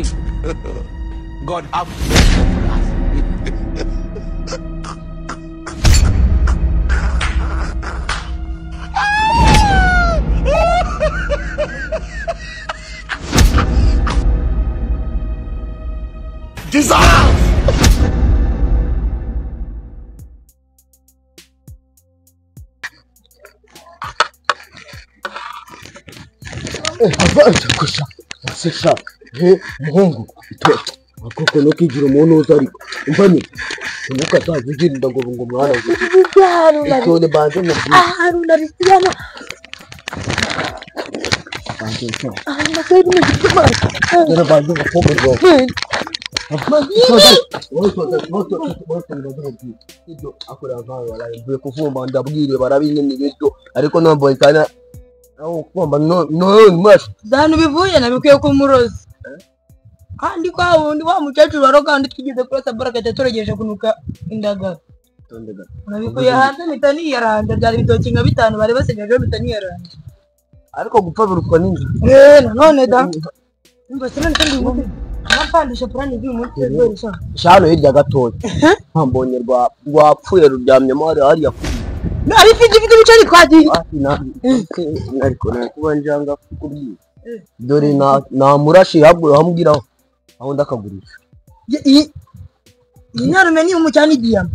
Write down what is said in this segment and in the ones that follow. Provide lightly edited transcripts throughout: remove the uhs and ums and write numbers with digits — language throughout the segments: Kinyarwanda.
me. God have Dissolve! Kusha, sisha, muhungu, akoko no kigira umuntu uzari, umbani, unuka tavugira ngo mwana ngo. Tone banze no. Haruna bisiyana. Masai ni kitu. Dera banze ngo pomo. Ibyo akora vayo walaye kuvumba ndabwire barabinye bityo ariko nombo ikana aho kumba no mwash Danu bivuye nabikuye ku murozi. Kandi kwa wundi wa mukecuru waro kandi twigeze kurasa baraka cyatoregeje kunuka indagara. tondega Nabikuye hanze mitani yaranje byari bitoki nka 5 bari basigaje mitani yaranje. ariko gupfa birutwa n'inzi None da. Umva sina kandi muti. Napandisha purani y'umunsi rwose. shano hirya gatoya mpambonye rwapfuye ruryamye hari yakuri Ari fiji bicari twagiye. ariko nakuba njanga kubwira dore na murashi habwo hamubwiraho aho ndakagurisha Iyi nyarume ni umucyani diyama.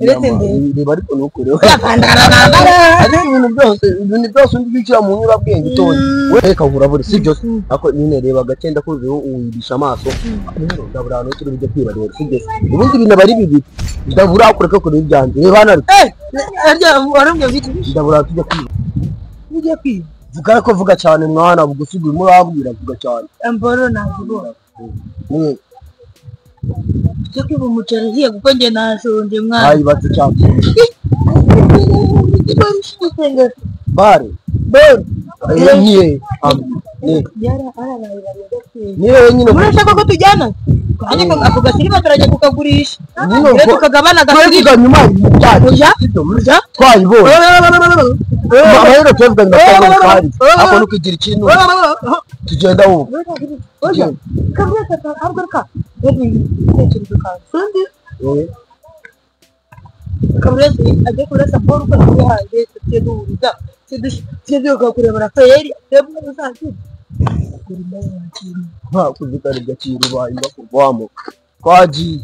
reba ariko nukureho Yapandana nambara. ari ibintu byose ndibikira mu nyura bwenge toye we reka urabure sibyo ako nyine reba gakenda ko uwirisha amaso ndabura no turi bijye kwiba rero sibyo ubundi bintu bari bibi ndabura kureka kuri byanjye reba hano Arya warumye biti. ndabura tujya kwiba Ujye kwiba. vuga ko vuga cyane mwana bugusiga murabwira vuga cyane Amboro nazibo. ni Cyo kwiba umuceri hiye kuko nge nashonje mwana. ayi batu cyane Ikibarushitenge. bare niye Yara arabayibariye. niye nyine Murashaka ko tujyana? Kandi ako gasiriba turajya kukagurisha. Rero tukagabana twiga nyuma y'ibyaje twayibonye rero tuvuga ngo kandi ako nukigira ikintu tugenda ubu Oya, kabisa argaruka. Kandi kabisa ajye kurasa Paul ko yahaye tuduriza. Siduka kurebera fayeri, tebwe uzaki. Kurimba yakini. nta kuzikana igakira ubayimba kuvamo twagiye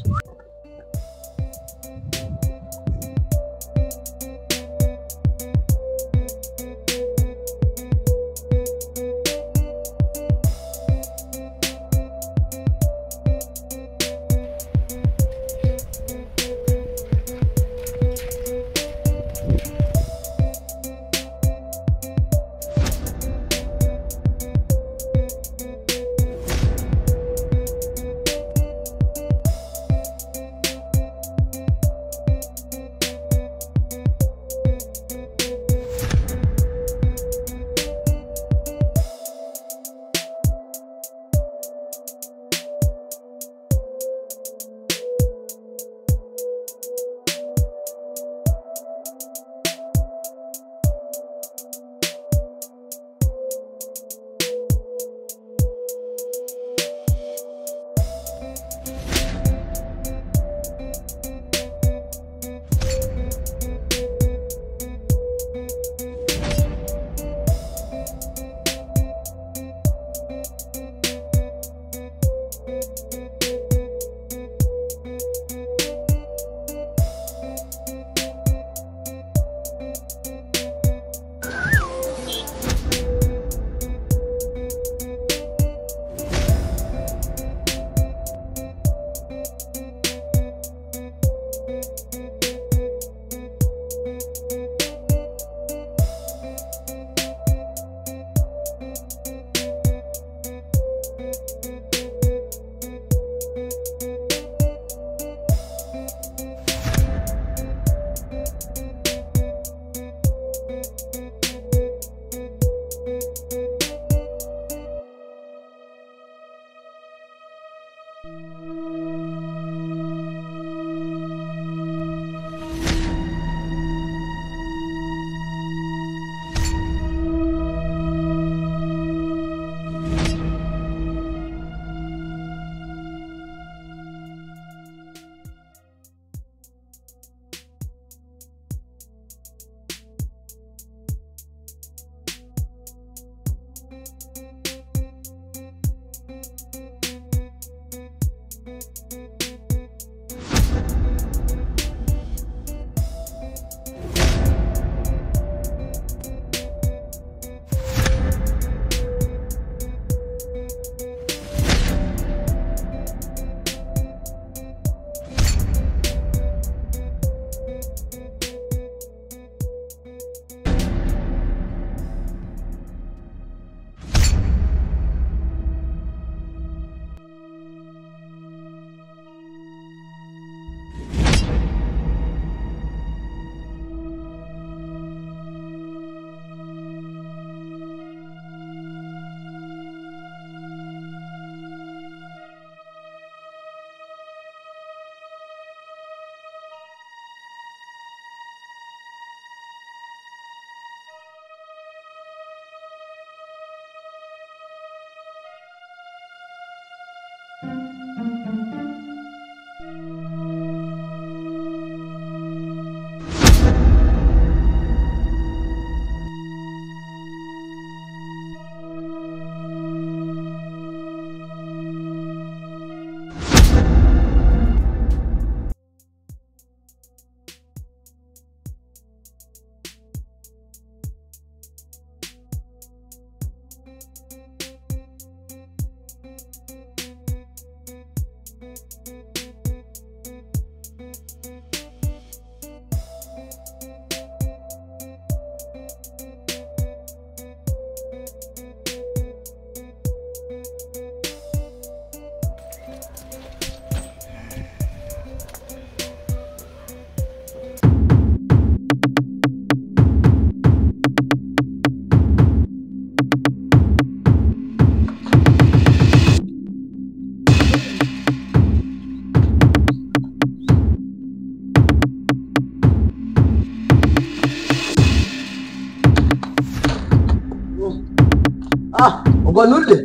ubwo nule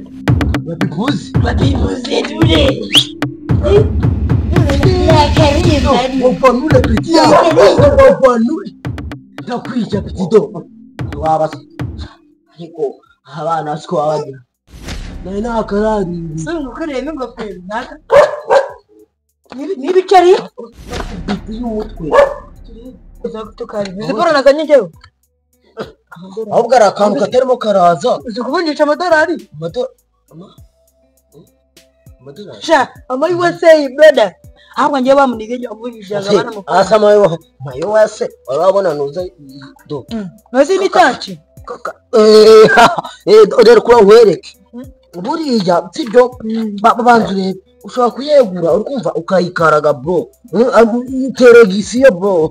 babivuze dure ubwo nule pitia ubwo nule ndakwica pitido waba ariko abana siko abagira naye nakarari so ukareba ingofero naka n'ibicari y'umutwe tukari zikora nazanye njyewe ahubwo ari akantu katarimo karaza uzi kuvunjisha amadolari amadolari sha amayi wase brother ahubwo njyewe bamunigenge amuvunjishaga abana mu asa mayo wase urabona nuza do nose n'itaci rero kura nkwereke buriya sibyo babanza urebe ushobora kuyegura urikumva ukayikaraga bro teregisiyo bro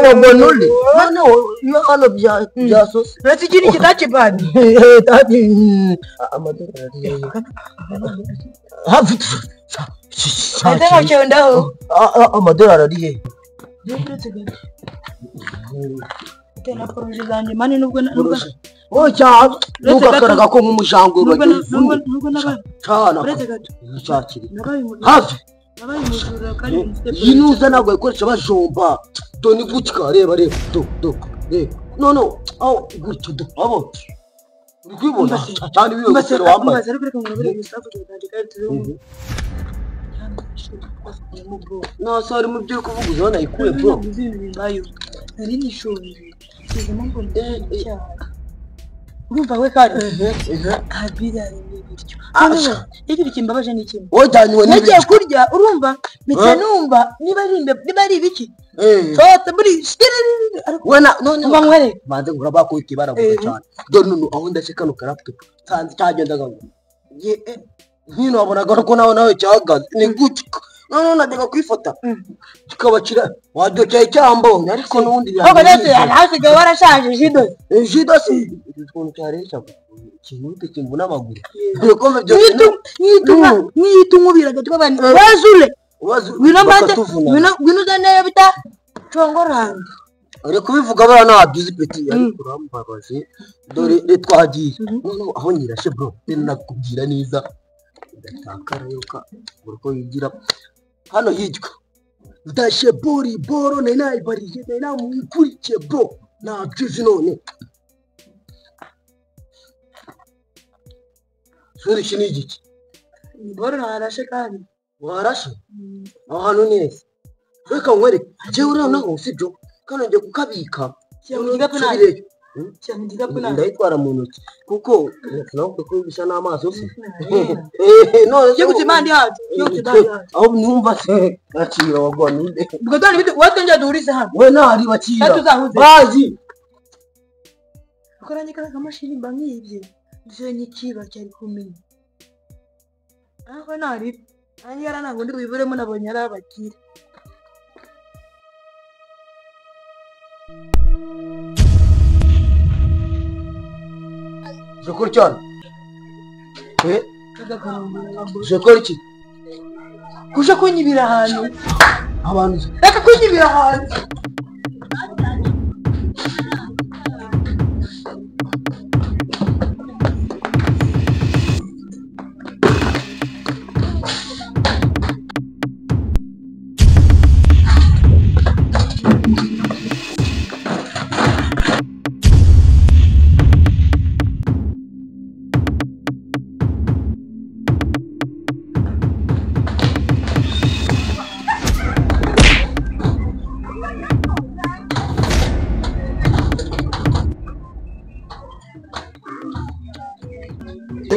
wabonule noneho iyo hano bya sosi uretse ikindi kitaci badi amadolari hafi ate nkacyondaho amadolari ari he tena poroje zanjye mani nubwo cyane nugakaraga ko nk'umujangwe nubwo nabaye cyane uretse gato cyakiri nabaye hafi umujura kandi yinuza ntabwo ayikoresha bajomba do ni gutya reba do reba no aho gutyo do abo uri kwibona cyane ibiyo gusero wambaye mbaza ariko reka ngurabire ibisafu byandika turi no sorry mu byo kuvuga uzona ikuye bro nari nishonje kizemo ngo cyane urumva we kandi kabirare n'ibiryo igira ikimbabaje n'ikimwe wajyanywe nagiye kurya urumva mpita numva niba ari ibiki sote muri wena none bankwere banze ngura bakubita baravuga cyane dore nunu aho ndashikano karaptup sanze cyagendaga nkino wabonaga ko nawe cyahagaze ni gutya none najyaga kwifata kikabacira wajyo cyaye cyambonye ariko nubundi hasigaye warashaje jido si ukuntu cyaresha kinute kimvuna amaguru nk'iyitungubiraga tw'abantu wazule wino zaneye bita congoranga uri kubivuga bara nabyizi peti ariko urambabaje dore twagiye none aho nyirashe bro nakubwira neza ndatakara yuka uriko yigira hano yitwa ndashe boro nene bariye nene mukurikiye bro nabyizi none suri shinigiki boro narashe kandi warashe aho hano neza reka nkwereke jewe uriya naho usibyo kandi ngiye kukabika ndayitwara mu ntoki kuko nawe kubisha n'amaso se yo kutimandi haje aho numva se akira wagwaninde ubwo dani bite watongera duhurize hano we nari bakira bazi ukoranye karaga mashini mba nk'ibye byo nyikiba cyari kumenya aho nari anyara ntabwo ndi biburemo nabonye ari abakire Jokor cyane Jokor iki kuja kunyibira ahantu abantu reka kunyibira ahantu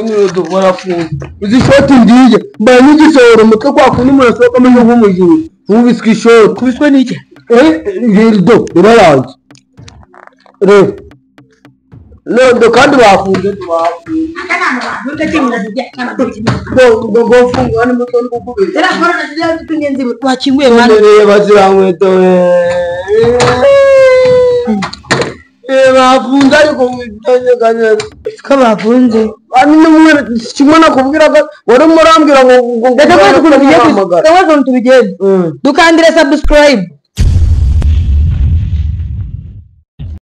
Nudo warafunze uzishoti ndiye mbanye gisoro mutwe kwa kundi murasoka mu nk'umujuru ubiswe ishoti kubiswe n'iki ngirdo iraranze Nondo kandi bafunze ngofungwa n'umuto n'ukubira wakinguye mwana bazira nkweto bafunze ariko witanyeganira ko bafunze ani n'umwe kimwe nakubwira ko wari murambwira ngo ndetse ko tubigenze dukandire subscribe